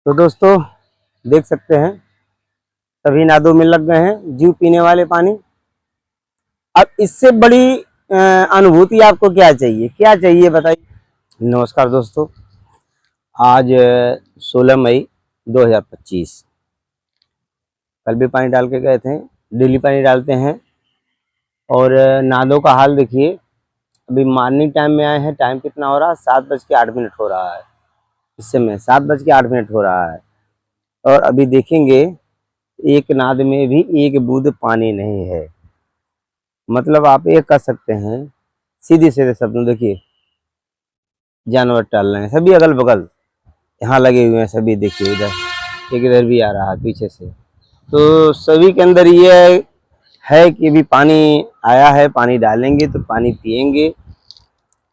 तो दोस्तों देख सकते हैं सभी नादों में लग गए हैं जीव पीने वाले पानी। अब इससे बड़ी अनुभूति आपको क्या चाहिए बताइए। नमस्कार दोस्तों, आज 16 मई 2025। कल भी पानी डाल के गए थे, डेली पानी डालते हैं। और नादों का हाल देखिए, अभी मॉर्निंग टाइम में आए हैं। टाइम कितना हो रहा है? 7:08 हो रहा है। इस समय 7:08 हो रहा है। और अभी देखेंगे एक नाद में भी एक बूंद पानी नहीं है। मतलब आप ये कह सकते हैं, सीधे सीधे शब्द में देखिए, जानवर टहल रहे हैं सभी अगल बगल, यहाँ लगे हुए हैं सभी। देखिए इधर एक, इधर भी आ रहा है पीछे से। तो सभी के अंदर ये है कि भी पानी आया है, पानी डालेंगे तो पानी पिएंगे।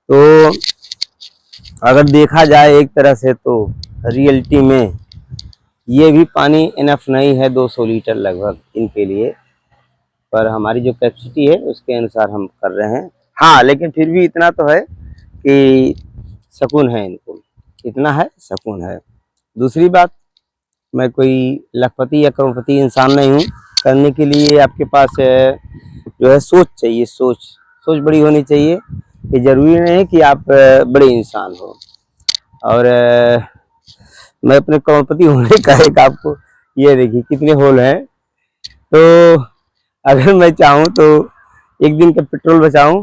तो अगर देखा जाए एक तरह से तो रियलिटी में ये भी पानी इनफ नहीं है, 200 लीटर लगभग इनके लिए। पर हमारी जो कैपेसिटी है उसके अनुसार हम कर रहे हैं। हाँ, लेकिन फिर भी इतना तो है कि सुकून है इनको, इतना है सुकून है। दूसरी बात, मैं कोई लखपति या करोड़पति इंसान नहीं हूँ। करने के लिए आपके पास जो है सोच चाहिए, सोच बड़ी होनी चाहिए। ये जरूरी नहीं है कि आप बड़े इंसान हो। और मैं अपने करोड़पति होने का एक आपको ये देखिए कितने होल हैं। तो अगर मैं चाहूँ तो एक दिन का पेट्रोल बचाऊं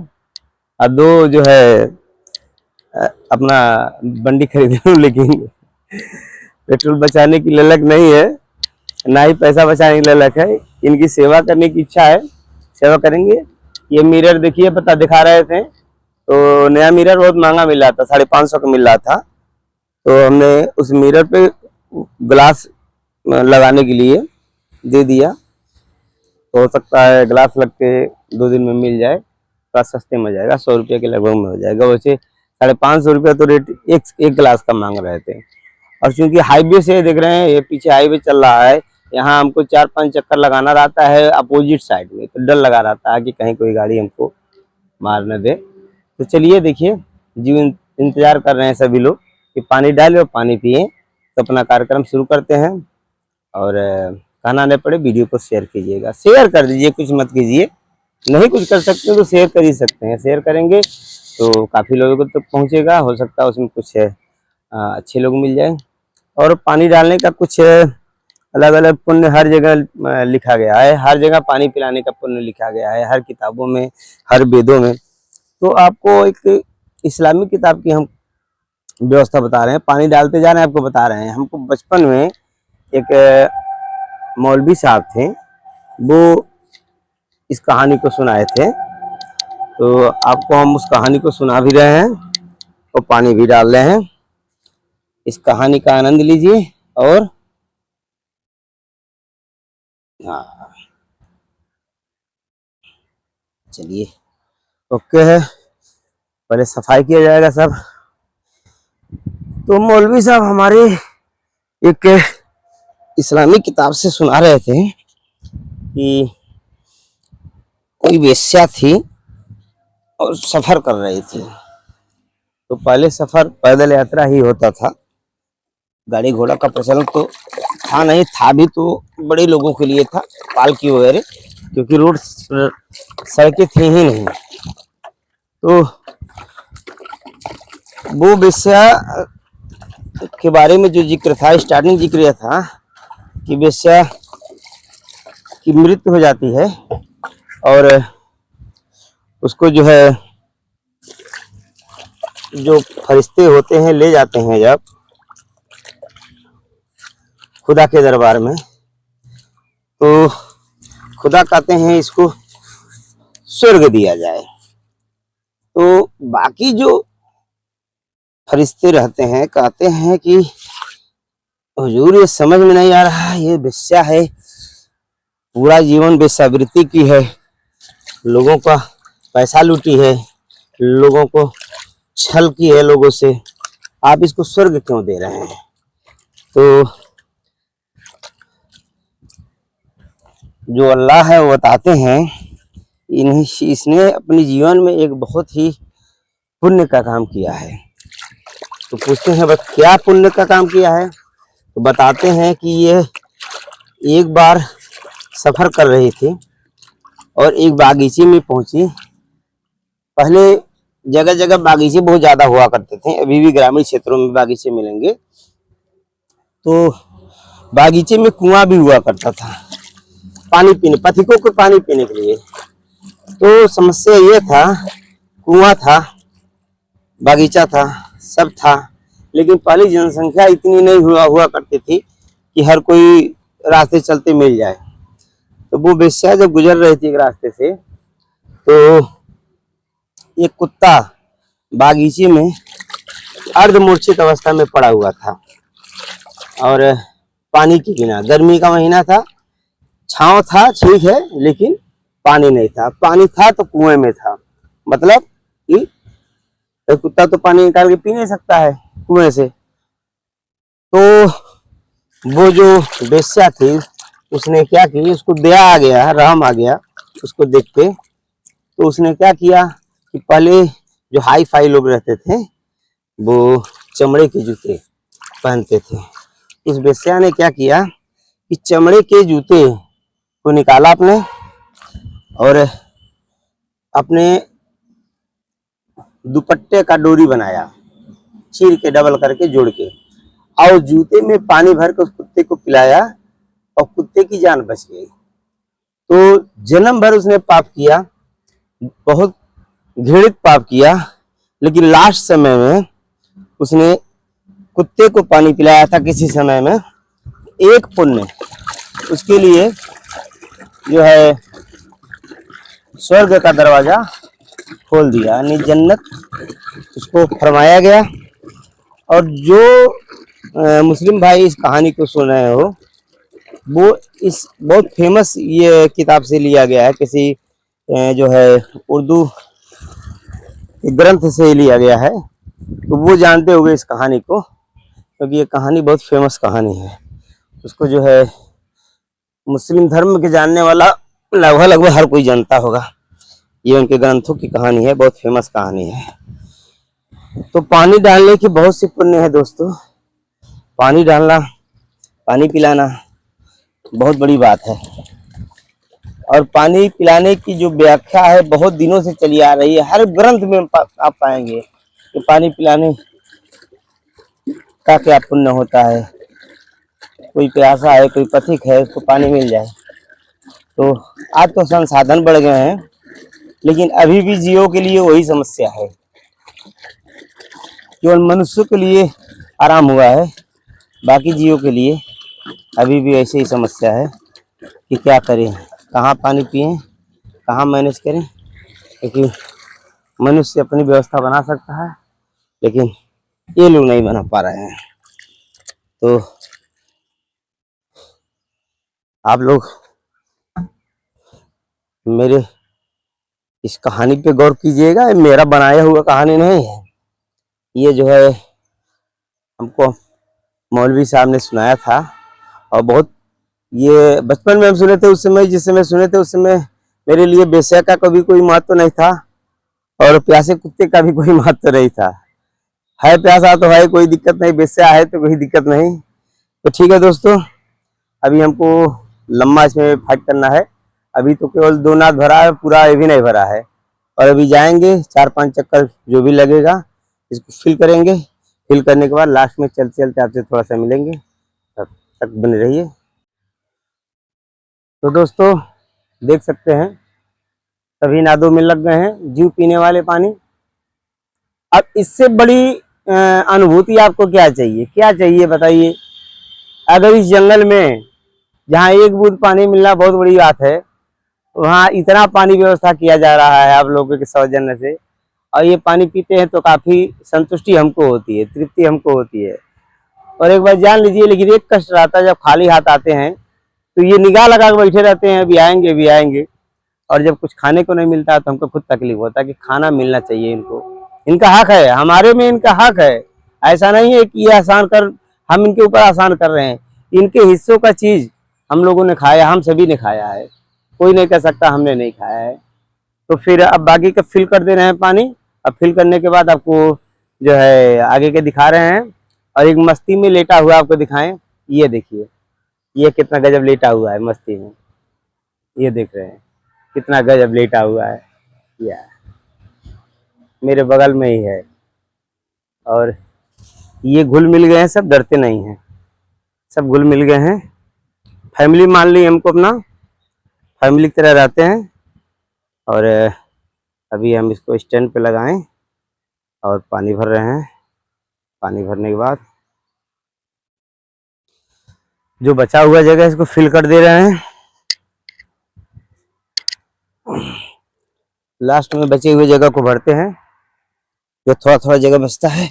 और दो जो है अपना बंडी खरीद लूं। लेकिन पेट्रोल बचाने की ललक नहीं है, ना ही पैसा बचाने की ललक है। इनकी सेवा करने की इच्छा है, सेवा करेंगे। ये मिरर देखिए, पता दिखा रहे थे तो नया मिरर बहुत महंगा मिल रहा था, 550 का मिल रहा था। तो हमने उस मिरर पे ग्लास लगाने के लिए दे दिया। तो हो सकता है ग्लास लग के 2 दिन में मिल जाए, थोड़ा सस्ते में जाएगा, 100 रुपये के लगभग में हो जाएगा। वैसे 550 रुपये तो रेट एक ग्लास का मांग रहे थे। और चूंकि हाईवे से देख रहे हैं, ये पीछे हाईवे चल रहा है, यहाँ हमको 4-5 चक्कर लगाना रहता है अपोजिट साइड में। तो डर लगा रहता है कि कहीं कोई गाड़ी हमको मार न दे। तो चलिए देखिए, जीव इंतजार कर रहे हैं सभी लोग कि पानी डालें और पानी पिए। तो अपना कार्यक्रम शुरू करते हैं। और कहना नहीं पड़े, वीडियो को शेयर कीजिएगा, शेयर कर दीजिए, कुछ मत कीजिए। नहीं कुछ कर सकते तो शेयर कर ही सकते हैं। शेयर करेंगे तो काफ़ी लोगों को तो पहुंचेगा, हो सकता है उसमें कुछ अच्छे लोग मिल जाए। और पानी डालने का कुछ अलग अलग पुण्य हर जगह लिखा गया है, हर जगह पानी पिलाने का पुण्य लिखा गया है, हर किताबों में, हर वेदों में। तो आपको एक इस्लामिक किताब की हम व्यवस्था बता रहे हैं, पानी डालते जा रहे हैं, आपको बता रहे हैं। हमको बचपन में एक मौलवी साहब थे, वो इस कहानी को सुनाए थे। तो आपको हम उस कहानी को सुना भी रहे हैं और पानी भी डाल रहे हैं। इस कहानी का आनंद लीजिए। और हाँ, चलिए ओके है, पहले सफाई किया जाएगा सब। तो मौलवी साहब हमारे एक इस्लामिक किताब से सुना रहे थे कि कोई वेश्या थी और सफर कर रही थी। तो पहले सफर पैदल यात्रा ही होता था, गाड़ी घोड़ा का प्रचलन तो था नहीं, था भी तो बड़े लोगों के लिए था, पालकी वगैरह, क्योंकि रोड सड़कें थी ही नहीं। तो वो वेश्या के बारे में जो जिक्र था, स्टार्टिंग जिक्र यह था कि वेश्या की मृत्यु हो जाती है और उसको जो है जो फरिश्ते होते हैं ले जाते हैं जब खुदा के दरबार में। तो खुदा कहते हैं इसको स्वर्ग दिया जाए। तो बाकी जो फरिश्ते रहते हैं कहते हैं कि हुजूर ये समझ में नहीं आ रहा, ये वेश्या है, पूरा जीवन वेश्यावृत्ति की है, लोगों का पैसा लूटी है, लोगों को छल की है लोगों से, आप इसको स्वर्ग क्यों दे रहे हैं? तो जो अल्लाह है वो बताते हैं, इसने अपने जीवन में एक बहुत ही पुण्य का काम किया है। तो पूछते हैं बस क्या पुण्य का काम किया है? तो बताते हैं कि ये एक बार सफर कर रही थी और एक बागीचे में पहुंची। पहले जगह जगह बागीचे बहुत ज्यादा हुआ करते थे, अभी भी ग्रामीण क्षेत्रों में बागीचे मिलेंगे। तो बागीचे में कुआं भी हुआ करता था पानी पीने, पथिकों को पानी पीने के लिए। तो समस्या ये था, कुआं था, बागीचा था, सब था, लेकिन पहली जनसंख्या इतनी नहीं हुआ करती थी कि हर कोई रास्ते चलते मिल जाए। तो वो वेश्या जब गुजर रही थी एक रास्ते से, तो एक कुत्ता बागीचे में अर्धमूर्छित अवस्था में पड़ा हुआ था और पानी के बिना, गर्मी का महीना था, छांव था ठीक है, लेकिन पानी नहीं था। पानी था तो कुएं में था, मतलब कि कुत्ता तो पानी निकाल के पी नहीं सकता है कुएं से। तो वो जो वेश्या थी उसने क्या की, उसको दया आ गया, रहम आ गया उसको देख के। तो उसने क्या किया कि पहले जो हाई फाई लोग रहते थे वो चमड़े के जूते पहनते थे। इस वेश्या ने क्या किया कि चमड़े के जूते को निकाला अपने और अपने दुपट्टे का डोरी बनाया, चीर के डबल करके जोड़ के, और जूते में पानी भर के उस कुत्ते को पिलाया और कुत्ते की जान बच गई। तो जन्म भर उसने पाप किया, बहुत घृणित पाप किया, लेकिन लास्ट समय में उसने कुत्ते को पानी पिलाया था किसी समय में, एक पुण्य उसके लिए जो है स्वर्ग का दरवाजा खोल दिया, यानी जन्नत उसको फरमाया गया। और जो मुस्लिम भाई इस कहानी को सुन रहे हो, वो इस बहुत फेमस ये किताब से लिया गया है, किसी जो है उर्दू ग्रंथ से लिया गया है। तो वो जानते होंगे इस कहानी को, क्योंकि ये कहानी बहुत फेमस कहानी है। उसको जो है मुस्लिम धर्म के जानने वाला लगभग हर कोई जानता होगा। ये उनके ग्रंथों की कहानी है, बहुत फेमस कहानी है। तो पानी डालने की बहुत सी पुण्य है दोस्तों। पानी डालना, पानी पिलाना बहुत बड़ी बात है। और पानी पिलाने की जो व्याख्या है बहुत दिनों से चली आ रही है, हर ग्रंथ में आप पाएंगे कि पानी पिलाने का क्या पुण्य होता है। कोई प्यासा है, कोई पथिक है, उसको पानी मिल जाए। तो आज तो संसाधन बढ़ गए हैं, लेकिन अभी भी जीवों के लिए वही समस्या है। केवल मनुष्य के लिए आराम हुआ है, बाकी जीवों के लिए अभी भी ऐसे ही समस्या है कि क्या करें, कहाँ पानी पिएं, कहाँ मैनेज करें। क्योंकि मनुष्य अपनी व्यवस्था बना सकता है, लेकिन ये लोग नहीं बना पा रहे हैं। तो आप लोग मेरे इस कहानी पे गौर कीजिएगा, ये मेरा बनाया हुआ कहानी नहीं है। ये जो है हमको मौलवी साहब ने सुनाया था, और बहुत ये बचपन में हम सुने थे। उस समय जिस समय सुने थे उस समय मेरे लिए बेस्या का कभी कोई महत्व नहीं था, और प्यासे कुत्ते का भी कोई महत्व नहीं था। है प्यासा तो है, कोई दिक्कत नहीं, बेस्या है तो कोई दिक्कत नहीं। तो ठीक है दोस्तों, अभी हमको लम्बा इसमें फाइट करना है। अभी तो केवल 2 नाद भरा है, पूरा ये भी नहीं भरा है। और अभी जाएंगे 4-5 चक्कर जो भी लगेगा इसको फिल करेंगे। फिल करने के बाद लास्ट में चलते चलते आपसे थोड़ा सा मिलेंगे, तब तक बने रहिए। तो दोस्तों देख सकते हैं सभी नादों में लग गए हैं जीव पीने वाले पानी। अब इससे बड़ी अनुभूति आपको क्या चाहिए, क्या चाहिए बताइए। अगर इस जंगल में जहाँ एक बूंद पानी मिलना बहुत बड़ी बात है, वहाँ इतना पानी व्यवस्था किया जा रहा है आप लोगों के सौजन्य से, और ये पानी पीते हैं तो काफी संतुष्टि हमको होती है, तृप्ति हमको होती है। और एक बार जान लीजिए, लेकिन एक कष्ट रहता है, जब खाली हाथ आते हैं तो ये निगाह लगा के बैठे रहते हैं, अभी आएंगे अभी आएंगे। और जब कुछ खाने को नहीं मिलता तो हमको खुद तकलीफ होता है कि खाना मिलना चाहिए इनको, इनका हक है, हमारे में इनका हक है। ऐसा नहीं है कि ये आसान कर, हम इनके ऊपर आसान कर रहे हैं। इनके हिस्सों का चीज हम लोगों ने खाया, हम सभी ने खाया है, कोई नहीं कह सकता हमने नहीं खाया है। तो फिर अब बाकी का फिल कर दे रहे हैं पानी। अब फिल करने के बाद आपको जो है आगे के दिखा रहे हैं, और एक मस्ती में लेटा हुआ आपको दिखाएं। ये देखिए, ये कितना गजब लेटा हुआ है मस्ती में, ये देख रहे हैं कितना गजब लेटा हुआ है। या मेरे बगल में ही है, और ये घुल मिल गए हैं, सब डरते नहीं हैं, सब घुल मिल गए हैं। फैमिली मान ली हमको, अपना फैमिली की तरह रहते हैं। और अभी हम इसको स्टैंड पे लगाएं और पानी भर रहे हैं। पानी भरने के बाद जो बचा हुआ जगह इसको फिल कर दे रहे हैं। लास्ट में बचे हुए जगह को भरते हैं, जो थोड़ा थोड़ा जगह बचता है।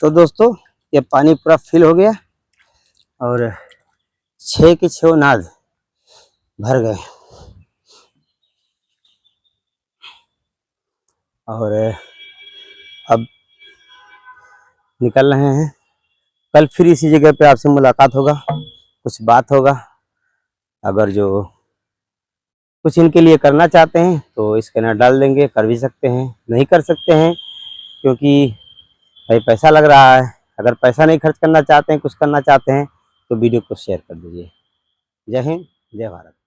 तो दोस्तों, ये पानी पूरा फिल हो गया और 6 के 6 नाद भर गए। और अब निकल रहे हैं। कल फिर इसी जगह पे आपसे मुलाकात होगा, कुछ बात होगा। अगर जो कुछ इनके लिए करना चाहते हैं तो स्कैनर डाल देंगे, कर भी सकते हैं, नहीं कर सकते हैं क्योंकि भाई पैसा लग रहा है। अगर पैसा नहीं खर्च करना चाहते हैं, कुछ करना चाहते हैं तो वीडियो को शेयर कर दीजिए। जय हिंद, जय भारत।